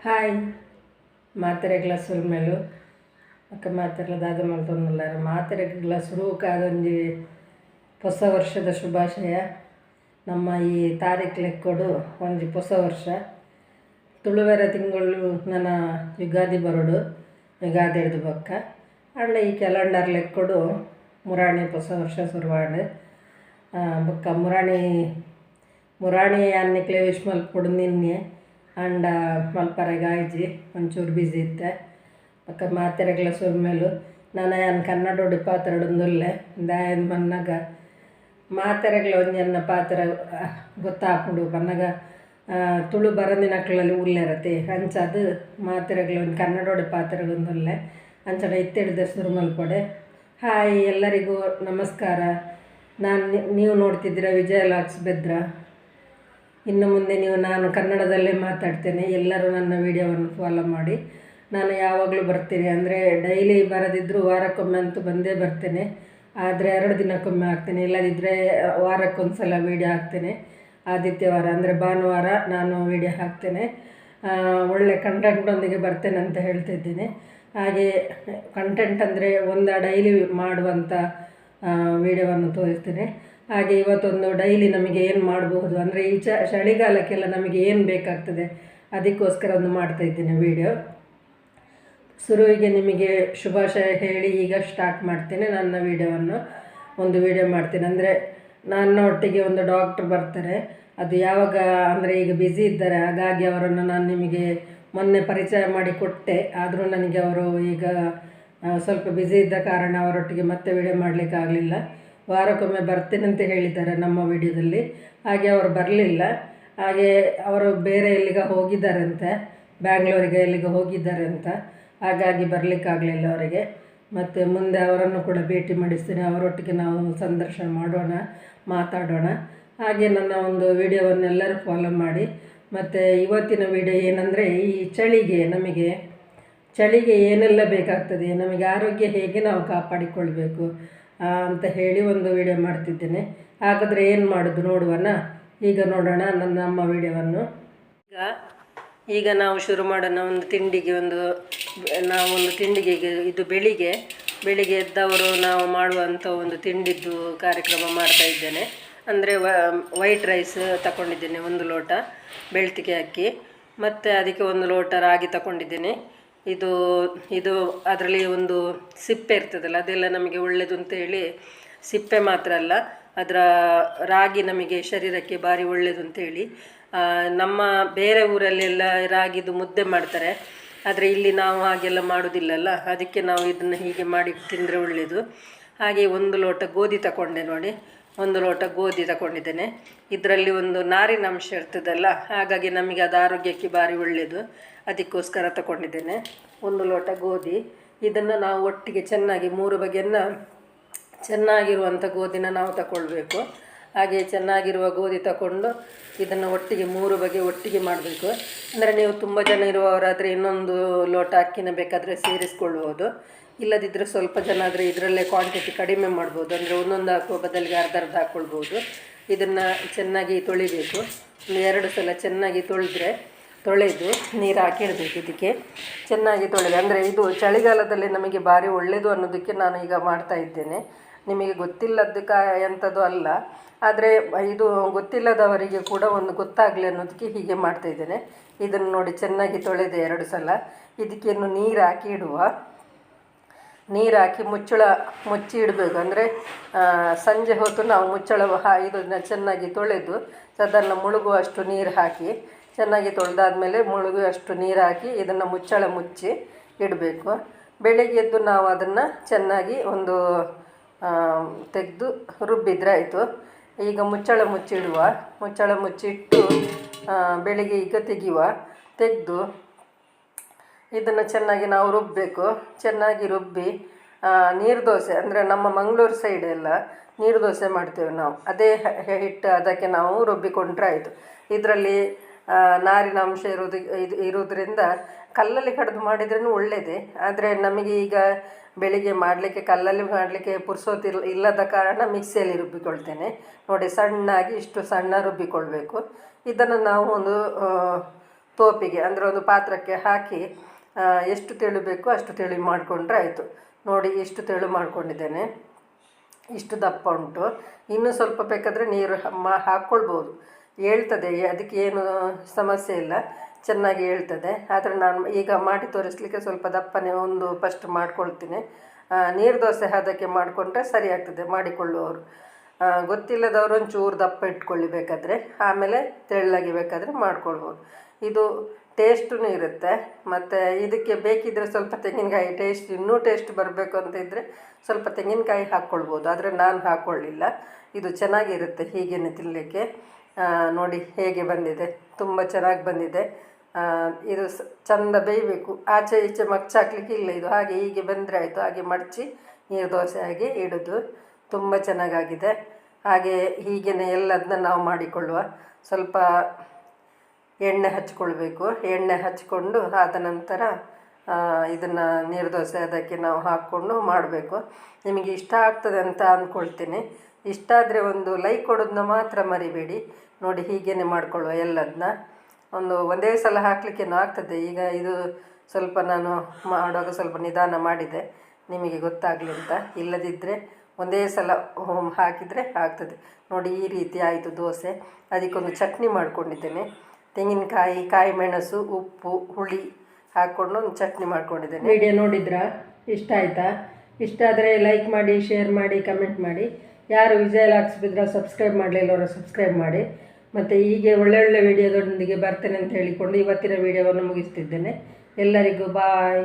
Hi మాతెర గ్లాసుల మేలు ಅಕ್ಕ ಮಾತೆರ್ಲದಾದ ಮಲ್ತೊಂದುಲ್ಲಾರ ಮಾತೆರೆ ಗ್ಲಾಸರು ಕಾದೊಂಜಿ ಹೊಸ ವರ್ಷದ ಶುಭಾಶಯ. ನಮ್ಮ ಈ ತಾರೀಖು ಲೆಕ್ಕೊಡು ಒಂಜಿ ಹೊಸ ವರ್ಷ ತುಳುವೆರ ತಿಂಗಳು ನನ್ನ ಯುಗಾದಿ ಬರೋಡು ಯುಗಾದಿ ಹಿಡ್ದು ಬೊಕ್ಕ ಅಣ್ಣ ಈ ಕ್ಯಾಲೆಂಡರ್ ಲೆಕ್ಕೊಡು ಮುರಾಣಿ ಹೊಸ ವರ್ಷ ಶುರುವಾಡು ಬೊಕ್ಕ ಮುರಾಣಿ ಅನ್ನಿಕ್ಲೆ ವಿಶ್ ಮಲ್ಪೊಡು ನಿನ್ನೆ ಅಂಡ ಮಲ್ಪರೆ ಗಾಯ್ಜಿ ಒಂಚೂರು ಬಿಸಿ ಇತ್ತೆ ಅಕ್ಕ ಮಾತೆರೆಗ್ಲ ಸೊಮ್ಮೆಲು ನಾನು ಏನು ಕನ್ನಡೋಡಿ ಪಾತ್ರ ಒಂದುಲ್ಲೆ ದಾಯನ್ ಬನ್ನಗ ಮಾತೆರೆಗ್ಲ ಒಂಜನ್ನ ಪಾತ್ರ ಗೊತ್ತಾಪುಡು ಬನ್ನಗ ತುಳು ಬರಂದಿನಕ್ಲಲ್ಲಿ ಉಲ್ಲೆರತೆ ಅಂಚದು ಮಾತೆರೆಗ್ಲ ಒಂದು ಕನ್ನಡೋಡಿ ಪಾತ್ರ ಒಂದುಲ್ಲೆ ಅಂಚಡ ಇತ್ತಿಡಿದ ಶುರು ಮಲ್ಪೊಡೆ. ಹಾಯ್ ಎಲ್ಲರಿಗೂ ನಮಸ್ಕಾರ. ನೀವು ನೋಡ್ತಿದ್ದೀರ ವಿಜಯ ಲಾಕ್ಸ್ ಬೆದ್ರ. ಇನ್ನು ಮುಂದೆ ನಾನು ಕನ್ನಡದಲ್ಲೇ ಮಾತಾಡ್ತೇನೆ. ಎಲ್ಲರೂ ನನ್ನ ವಿಡಿಯೋವನ್ನು ಫಾಲೋ ಮಾಡಿ. ನಾನು ಯಾವಾಗಲೂ ಬರ್ತೀನಿ, ಅಂದರೆ ಡೈಲಿ ಬರದಿದ್ದರೂ ವಾರಕ್ಕೊಮ್ಮೆ ಅಂತೂ ಬಂದೇ ಬರ್ತೇನೆ. ಆದರೆ 2 ದಿನಕ್ಕೊಮ್ಮೆ ಹಾಕ್ತೇನೆ, ಇಲ್ಲದಿದ್ದರೆ ವಾರಕ್ಕೊಂದು ಸಲ ವೀಡಿಯೋ ಹಾಕ್ತೇನೆ. ಆದಿತ್ಯವಾರ ಅಂದರೆ ಭಾನುವಾರ ನಾನು ವೀಡಿಯೋ ಹಾಕ್ತೇನೆ. ಒಳ್ಳೆ ಕಂಟೆಂಟೊಂದಿಗೆ ಬರ್ತೇನೆ ಅಂತ ಹೇಳ್ತಿದ್ದೀನಿ. ಹಾಗೆ ಕಂಟೆಂಟ್ ಅಂದರೆ ಡೈಲಿ ಮಾಡುವಂಥ ವೀಡಿಯೋವನ್ನು ತೋರಿಸ್ತೇನೆ. ಹಾಗೆ ಇವತ್ತೊಂದು ಡೈಲಿ ನಮಗೆ ಏನು ಮಾಡಬಹುದು, ಅಂದರೆ ಈ ಚಳಿಗಾಲಕ್ಕೆಲ್ಲ ನಮಗೆ ಏನು ಬೇಕಾಗ್ತದೆ ಅದಕ್ಕೋಸ್ಕರ ಒಂದು ಮಾಡ್ತಾಯಿದ್ದೀನಿ ವೀಡಿಯೋ. ಶುರುವಿಗೆ ನಿಮಗೆ ಶುಭಾಶಯ ಹೇಳಿ ಈಗ ಸ್ಟಾರ್ಟ್ ಮಾಡ್ತೇನೆ ನನ್ನ ವೀಡಿಯೋವನ್ನು. ಒಂದು ವೀಡಿಯೋ ಮಾಡ್ತೇನೆ, ಅಂದರೆ ನನ್ನ ಒಟ್ಟಿಗೆ ಒಂದು ಡಾಕ್ಟ್ರ್ ಬರ್ತಾರೆ. ಅದು ಯಾವಾಗ ಅಂದರೆ ಈಗ ಬ್ಯುಸಿ ಇದ್ದಾರೆ, ಹಾಗಾಗಿ ಅವರನ್ನು ನಾನು ನಿಮಗೆ ಮೊನ್ನೆ ಪರಿಚಯ ಮಾಡಿ ಕೊಟ್ಟೆ. ಆದರೂ ನನಗೆ ಅವರು ಈಗ ಸ್ವಲ್ಪ ಬ್ಯುಸಿ ಇದ್ದ ಕಾರಣ ಅವರೊಟ್ಟಿಗೆ ಮತ್ತೆ ವೀಡಿಯೋ ಮಾಡಲಿಕ್ಕೆ ಆಗಲಿಲ್ಲ. ವಾರಕ್ಕೊಮ್ಮೆ ಬರ್ತೇನೆ ಅಂತ ಹೇಳಿದ್ದಾರೆ ನಮ್ಮ ವಿಡಿಯೋದಲ್ಲಿ. ಹಾಗೆ ಅವರು ಬರಲಿಲ್ಲ. ಹಾಗೆ ಅವರು ಬೇರೆ ಎಲ್ಲಿಗೆ ಹೋಗಿದ್ದಾರಂತೆ, ಬ್ಯಾಂಗ್ಳೂರಿಗೆ ಎಲ್ಲಿಗೆ ಹೋಗಿದ್ದಾರಂತ. ಹಾಗಾಗಿ ಬರಲಿಕ್ಕಾಗಲಿಲ್ಲ ಅವರಿಗೆ. ಮತ್ತು ಮುಂದೆ ಅವರನ್ನು ಕೂಡ ಭೇಟಿ ಮಾಡಿಸ್ತೇನೆ, ಅವರೊಟ್ಟಿಗೆ ನಾವು ಸಂದರ್ಶನ ಮಾಡೋಣ, ಮಾತಾಡೋಣ. ಹಾಗೆ ನನ್ನ ಒಂದು ವಿಡಿಯೋವನ್ನೆಲ್ಲರೂ ಫಾಲೋ ಮಾಡಿ. ಮತ್ತು ಇವತ್ತಿನ ವಿಡಿಯೋ ಏನಂದರೆ, ಈ ಚಳಿಗೆ ಏನೆಲ್ಲ ಬೇಕಾಗ್ತದೆ, ನಮಗೆ ಆರೋಗ್ಯ ಹೇಗೆ ನಾವು ಕಾಪಾಡಿಕೊಳ್ಬೇಕು ಅಂತ ಹೇಳಿ ಒಂದು ವಿಡಿಯೋ ಮಾಡ್ತಿದ್ದೇನೆ. ಹಾಗಾದರೆ ಏನು ಮಾಡೋದು ನೋಡುವನ. ಈಗ ನೋಡೋಣ ನಮ್ಮ ವಿಡಿಯೋವನ್ನು. ಈಗ ನಾವು ಶುರು ಮಾಡೋಣ. ಒಂದು ತಿಂಡಿಗೆ ಇದು ಬೆಳಿಗ್ಗೆ ಎದ್ದವರು ನಾವು ಮಾಡುವಂಥ ಒಂದು ತಿಂಡಿದ್ದು ಕಾರ್ಯಕ್ರಮ ಮಾಡ್ತಾ ಇದ್ದೇನೆ. ಅಂದರೆ ವೈಟ್ ರೈಸ್ ತಗೊಂಡಿದ್ದೇನೆ, 1 ಲೋಟ ಬೆಳ್ತಿಗೆ ಅಕ್ಕಿ, ಮತ್ತು ಅದಕ್ಕೆ 1 ಲೋಟ ರಾಗಿ ತಗೊಂಡಿದ್ದೇನೆ. ಇದು ಅದರಲ್ಲಿ ಒಂದು ಸಿಪ್ಪೆ ಇರ್ತದಲ್ಲ, ಅದೆಲ್ಲ ನಮಗೆ ಒಳ್ಳೆಯದು ಅಂತೇಳಿ, ಸಿಪ್ಪೆ ಮಾತ್ರ ಅಲ್ಲ, ಅದರ ರಾಗಿ ನಮಗೆ ಶರೀರಕ್ಕೆ ಭಾರಿ ಒಳ್ಳೆಯದು ಅಂತೇಳಿ. ನಮ್ಮ ಬೇರೆ ಊರಲ್ಲೆಲ್ಲ ರಾಗಿದು ಮುದ್ದೆ ಮಾಡ್ತಾರೆ, ಆದರೆ ಇಲ್ಲಿ ನಾವು ಹಾಗೆಲ್ಲ ಮಾಡೋದಿಲ್ಲಲ್ಲ, ಅದಕ್ಕೆ ನಾವು ಇದನ್ನು ಹೀಗೆ ಮಾಡಿ ತಿಂದರೆ ಒಳ್ಳೆಯದು. ಹಾಗೆ 1 ಲೋಟ ಗೋಧಿ ತಗೊಂಡೆ ನೋಡಿ, 1 ಲೋಟ ಗೋಧಿ ತಗೊಂಡಿದ್ದೇನೆ. ಇದರಲ್ಲಿ ಒಂದು ನಾರಿನಾಂಶ ಇರ್ತದಲ್ಲ, ಹಾಗಾಗಿ ನಮಗೆ ಅದು ಆರೋಗ್ಯಕ್ಕೆ ಭಾರಿ ಒಳ್ಳೆಯದು, ಅದಕ್ಕೋಸ್ಕರ ತಗೊಂಡಿದ್ದೇನೆ 1 ಲೋಟ ಗೋಧಿ. ಇದನ್ನು ನಾವು ಒಟ್ಟಿಗೆ ಚೆನ್ನಾಗಿ 3 ಬಗೆಯನ್ನು ಚೆನ್ನಾಗಿರುವಂಥ ಗೋಧಿನ ನಾವು ತಗೊಳ್ಬೇಕು. ಹಾಗೆ ಚೆನ್ನಾಗಿರುವ ಗೋಧಿ ತಗೊಂಡು ಇದನ್ನು ಒಟ್ಟಿಗೆ 3 ಬಗೆ ಒಟ್ಟಿಗೆ ಮಾಡಬೇಕು. ಅಂದರೆ ನೀವು ತುಂಬ ಜನ ಇರುವವರಾದರೆ ಇನ್ನೊಂದು ಲೋಟ ಅಕ್ಕಿನ ಬೇಕಾದರೆ ಸೇರಿಸ್ಕೊಳ್ಬೋದು. ಇಲ್ಲದಿದ್ದರೆ ಸ್ವಲ್ಪ ಜನ ಆದರೆ ಇದರಲ್ಲೇ ಕ್ವಾಂಟಿಟಿ ಕಡಿಮೆ ಮಾಡ್ಬೋದು, ಅಂದರೆ ಒಂದೊಂದು ಹಾಕುವ ಬದಲಿಗೆ ಅರ್ಧ ಹಾಕ್ಕೊಳ್ಬೋದು. ಇದನ್ನು ಚೆನ್ನಾಗಿ ತೊಳಿಬೇಕು. 2 ಸಲ ಚೆನ್ನಾಗಿ ತೊಳೆದು ನೀರು ಹಾಕಿಡಬೇಕು. ಇದಕ್ಕೆ ಚೆನ್ನಾಗಿ ತೊಳೆದು, ಅಂದರೆ ಇದು ಚಳಿಗಾಲದಲ್ಲಿ ನಮಗೆ ಭಾರಿ ಒಳ್ಳೆಯದು ಅನ್ನೋದಕ್ಕೆ ನಾನು ಈಗ ಮಾಡ್ತಾ ಇದ್ದೇನೆ. ನಿಮಗೆ ಗೊತ್ತಿಲ್ಲದಕ್ಕೆ ಎಂಥದ್ದು ಅಲ್ಲ, ಆದರೆ ಇದು ಗೊತ್ತಿಲ್ಲದವರಿಗೆ ಕೂಡ ಒಂದು ಗೊತ್ತಾಗಲಿ ಅನ್ನೋದಕ್ಕೆ ಹೀಗೆ ಮಾಡ್ತಾಯಿದ್ದೇನೆ. ಇದನ್ನು ನೋಡಿ ಚೆನ್ನಾಗಿ ತೊಳೆದೆ 2 ಸಲ. ಇದಕ್ಕೇನು ನೀರು ಹಾಕಿ ಮುಚ್ಚಿ ಇಡಬೇಕು. ಅಂದರೆ ಸಂಜೆ ಹೊತ್ತು ನಾವು ಇದನ್ನು ಚೆನ್ನಾಗಿ ತೊಳೆದು ಅದನ್ನು ಮುಳುಗುವಷ್ಟು ನೀರು ಹಾಕಿ, ಚೆನ್ನಾಗಿ ತೊಳೆದಾದ್ಮೇಲೆ ಮುಳುಗುವಷ್ಟು ನೀರು ಹಾಕಿ ಇದನ್ನು ಮುಚ್ಚಿ ಇಡಬೇಕು. ಬೆಳಿಗ್ಗೆ ಎದ್ದು ನಾವು ಅದನ್ನು ಚೆನ್ನಾಗಿ ತೆಗೆದು ರುಬ್ಬಿದ್ರೆ ಆಯಿತು. ಈಗ ಮುಚ್ಚಳ ಮುಚ್ಚಿಟ್ಟು ಬೆಳಿಗ್ಗೆ ಈಗ ತೆಗೆದು ಇದನ್ನು ಚೆನ್ನಾಗಿ ನಾವು ರುಬ್ಬಬೇಕು. ಚೆನ್ನಾಗಿ ರುಬ್ಬಿ ನೀರು ದೋಸೆ, ಅಂದರೆ ನಮ್ಮ ಮಂಗಳೂರು ಸೈಡ್ ಎಲ್ಲ ನೀರು ದೋಸೆ ಮಾಡ್ತೇವೆ ನಾವು, ಅದೇ ಹಿಟ್ಟು ಅದಕ್ಕೆ ನಾವು ರುಬ್ಬಿಕೊಂಡ್ರೆ ಆಯಿತು. ಇದರಲ್ಲಿ ನಾರಿನಾಂಶ ಇರೋದ್ರಿಂದ ಕಲ್ಲಲ್ಲಿ ಕಡಿದು ಮಾಡಿದ್ರೂ ಒಳ್ಳೆಯದೇ. ಆದರೆ ನಮಗೆ ಈಗ ಬೆಳಿಗ್ಗೆ ಕಲ್ಲಲ್ಲಿ ಮಾಡಲಿಕ್ಕೆ ಪುರ್ಸೋತಿ ಇಲ್ಲದ ಕಾರಣ ಮಿಕ್ಸಿಯಲ್ಲಿ ರುಬ್ಬಿಕೊಳ್ತೇನೆ ನೋಡಿ. ಇಷ್ಟು ಸಣ್ಣ ರುಬ್ಬಿಕೊಳ್ಬೇಕು. ಇದನ್ನು ನಾವು ತೋಪಿಗೆ ಅಂದರೆ ಒಂದು ಪಾತ್ರಕ್ಕೆ ಹಾಕಿ ಎಷ್ಟು ತೆಳು ಬೇಕೋ ಅಷ್ಟು ತೆಳು ಮಾಡಿಕೊಂಡ್ರೆ ಆಯಿತು. ನೋಡಿ ಇಷ್ಟು ತೆಳು ಮಾಡ್ಕೊಂಡಿದ್ದೇನೆ, ಇಷ್ಟು ದಪ್ಪ ಉಂಟು. ಇನ್ನೂ ಸ್ವಲ್ಪ ಬೇಕಾದರೆ ನೀರು ಹಾಕ್ಕೊಳ್ಬೋದು, ಹೇಳ್ತದೆ, ಅದಕ್ಕೆ ಏನು ಸಮಸ್ಯೆ ಇಲ್ಲ, ಚೆನ್ನಾಗಿ ಹೇಳ್ತದೆ. ಆದರೆ ನಾನು ಈಗ ಮಾಡಿ ತೋರಿಸಲಿಕ್ಕೆ ಸ್ವಲ್ಪ ದಪ್ಪನೇ ಒಂದು ಫಸ್ಟ್ ಮಾಡ್ಕೊಳ್ತೀನಿ. ನೀರು ದೋಸೆ ಅದಕ್ಕೆ ಮಾಡಿಕೊಂಡ್ರೆ ಸರಿ ಆಗ್ತದೆ ಮಾಡಿಕೊಳ್ಳುವವರು. ಗೊತ್ತಿಲ್ಲದವರು ಒಂಚೂರು ದಪ್ಪ ಇಟ್ಕೊಳ್ಳಿ ಬೇಕಾದರೆ, ಆಮೇಲೆ ತೆಳ್ಳಗೆ ಬೇಕಾದರೆ ಮಾಡ್ಕೊಳ್ಬೋದು. ಇದು ಟೇಸ್ಟೂ ಇರುತ್ತೆ. ಮತ್ತು ಇದಕ್ಕೆ ಬೇಕಿದ್ದರೆ ಸ್ವಲ್ಪ ತೆಂಗಿನಕಾಯಿ ಟೇಸ್ಟ್, ಇನ್ನೂ ಟೇಸ್ಟ್ ಬರಬೇಕು ಅಂತ ಇದ್ದರೆ ಸ್ವಲ್ಪ ತೆಂಗಿನಕಾಯಿ ಹಾಕ್ಕೊಳ್ಬೋದು, ಆದರೆ ನಾನು ಹಾಕ್ಕೊಳ್ಳಿಲ್ಲ. ಇದು ಚೆನ್ನಾಗಿರುತ್ತೆ ಹೀಗೇನೆ ತಿನ್ನಲಿಕ್ಕೆ. ನೋಡಿ ಹೇಗೆ ಬಂದಿದೆ, ತುಂಬ ಚೆನ್ನಾಗಿ ಬಂದಿದೆ. ಇದು ಚೆಂದ ಬೇಯಬೇಕು, ಆಚೆ ಈಚೆ ಮಚ್ಚಾಕ್ಲಿಕ್ಕೆ ಇಲ್ಲ. ಇದು ಹಾಗೆ ಹೀಗೆ ಬಂದರೆ ಆಯಿತು. ಹಾಗೆ ಮಡಚಿ ನೀರು ದೋಸೆ ಆಗಿ ಇಡೋದು. ತುಂಬ ಚೆನ್ನಾಗಾಗಿದೆ. ಹಾಗೆ ಹೀಗೇ ಎಲ್ಲದನ್ನ ನಾವು ಮಾಡಿಕೊಳ್ಳುವ. ಸ್ವಲ್ಪ ಎಣ್ಣೆ ಹಚ್ಕೊಳ್ಬೇಕು. ಎಣ್ಣೆ ಹಚ್ಕೊಂಡು ಆದ ನಂತರ ಇದನ್ನು ನೀರು ದೋಸೆ ಅದಕ್ಕೆ ನಾವು ಹಾಕ್ಕೊಂಡು ಮಾಡಬೇಕು. ನಿಮಗೆ ಇಷ್ಟ ಆಗ್ತದೆ ಅಂತ ಅಂದ್ಕೊಳ್ತೀನಿ. ಇಷ್ಟ ಆದರೆ ಒಂದು ಲೈಕ್ ಕೊಡೋದನ್ನ ಮಾತ್ರ ಮರಿಬೇಡಿ. ನೋಡಿ ಹೀಗೇ ಮಾಡಿಕೊಳ್ಳುವ ಎಲ್ಲದನ್ನ. ಒಂದೇ ಸಲ ಹಾಕಲಿಕ್ಕೇನೋ ಆಗ್ತದೆ. ಈಗ ಇದು ಸ್ವಲ್ಪ ನಾನು ಮಾಡುವಾಗ ಸ್ವಲ್ಪ ನಿಧಾನ ಮಾಡಿದೆ, ನಿಮಗೆ ಗೊತ್ತಾಗಲಿ ಅಂತ. ಇಲ್ಲದಿದ್ದರೆ ಒಂದೇ ಸಲ ಹಾಕಿದರೆ ಆಗ್ತದೆ. ನೋಡಿ ಈ ರೀತಿ ಆಯಿತು ದೋಸೆ. ಅದಕ್ಕೊಂದು ಚಟ್ನಿ ಮಾಡ್ಕೊಂಡಿದ್ದೇನೆ. ತೆಂಗಿನಕಾಯಿ, ಕಾಯಿ ಮೆಣಸು, ಉಪ್ಪು, ಹುಳಿ ಹಾಕ್ಕೊಂಡು ಒಂದು ಚಟ್ನಿ ಮಾಡ್ಕೊಂಡಿದ್ದೇನೆ. ವಿಡಿಯೋ ನೋಡಿದ್ರಾ? ಇಷ್ಟ ಆಯಿತಾ? ಇಷ್ಟ ಆದರೆ ಲೈಕ್ ಮಾಡಿ, ಶೇರ್ ಮಾಡಿ, ಕಮೆಂಟ್ ಮಾಡಿ. ಯಾರು ವಿಜಯ ಲಾಕ್ಸ್ ಬಿದ್ದರೆ ಸಬ್ಸ್ಕ್ರೈಬ್ ಮಾಡಲಿಲ್ಲವರು ಸಬ್ಸ್ಕ್ರೈಬ್ ಮಾಡಿ. ಮತ್ತು ಹೀಗೆ ಒಳ್ಳೊಳ್ಳೆ ವಿಡಿಯೋದೊಂದಿಗೆ ಬರ್ತೇನೆ ಅಂತ ಹೇಳಿಕೊಂಡು ಇವತ್ತಿನ ವಿಡಿಯೋವನ್ನು ಮುಗಿಸ್ತಿದ್ದೇನೆ. ಎಲ್ಲರಿಗೂ ಬಾಯ್.